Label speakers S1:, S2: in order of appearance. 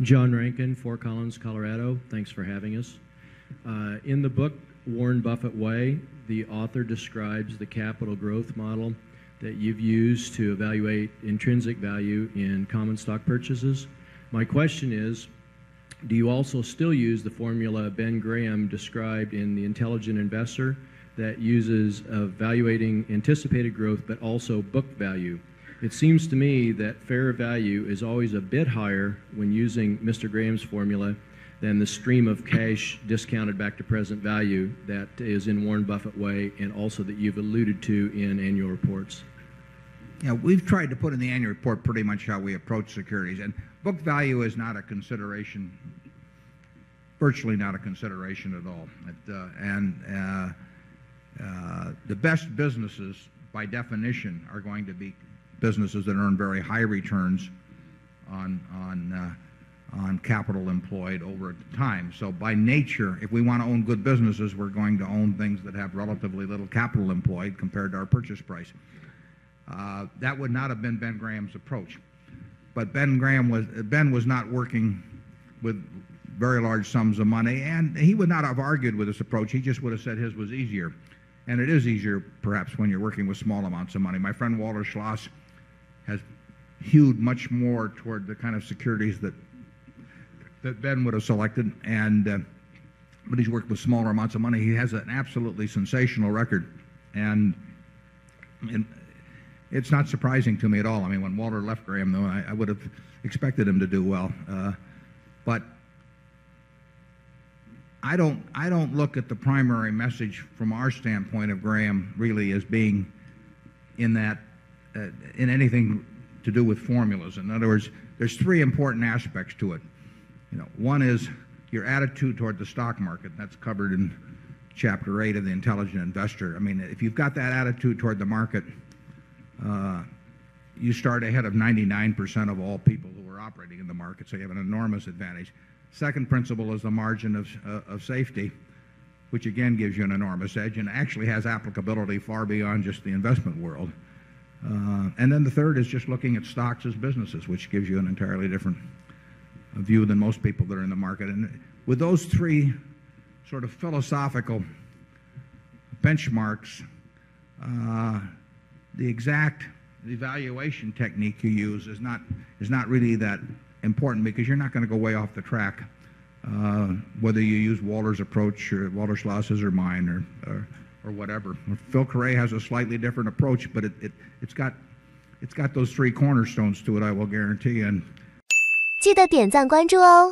S1: John Rankin, Fort Collins, Colorado. Thanks for having us. In the book, Warren Buffett Way, the author describes the capital growth model that you've used to evaluate intrinsic value in common stock purchases. My question is, do you also still use the formula Ben Graham described in The Intelligent Investor that uses evaluating anticipated growth but also book value? It seems to me that fair value is always a bit higher when using Mr. Graham's formula than the stream of cash discounted back to present value that is in Warren Buffett Way and also that you've alluded to in annual reports.
S2: Yeah, we've tried to put in the annual report pretty much how we approach securities. And book value is not a consideration, virtually not a consideration at all. The best businesses, by definition, are going to be businesses that earn very high returns on capital employed over time. So by nature, if we want to own good businesses, we're going to own things that have relatively little capital employed compared to our purchase price. That would not have been Ben Graham's approach. But Ben was not working with very large sums of money, and he would not have argued with this approach. He just would have said his was easier. And it is easier, perhaps, when you're working with small amounts of money. My friend Walter Schloss has hewed much more toward the kind of securities that Ben would have selected, but he's worked with smaller amounts of money. He has an absolutely sensational record, and it's not surprising to me at all. I mean, when Walter left Graham, though, I would have expected him to do well. But I don't look at the primary message from our standpoint of Graham really as being in anything to do with formulas. In other words, there's three important aspects to it. One is your attitude toward the stock market. That's covered in Chapter 8 of The Intelligent Investor. I mean, if you've got that attitude toward the market, you start ahead of 99% of all people who are operating in the market, so you have an enormous advantage. Second principle is the margin of safety, which again gives you an enormous edge and actually has applicability far beyond just the investment world. And then the third is just looking at stocks as businesses, which gives you an entirely different view than most people that are in the market. And with those three sort of philosophical benchmarks, the exact evaluation technique you use is not really that important, because you're not going to go way off the track, whether you use Walter's approach or Walter Schloss's or mine or whatever. Phil Carre has a slightly different approach, but it's got those three cornerstones to it, I will guarantee. And
S3: 记得点赞关注哦。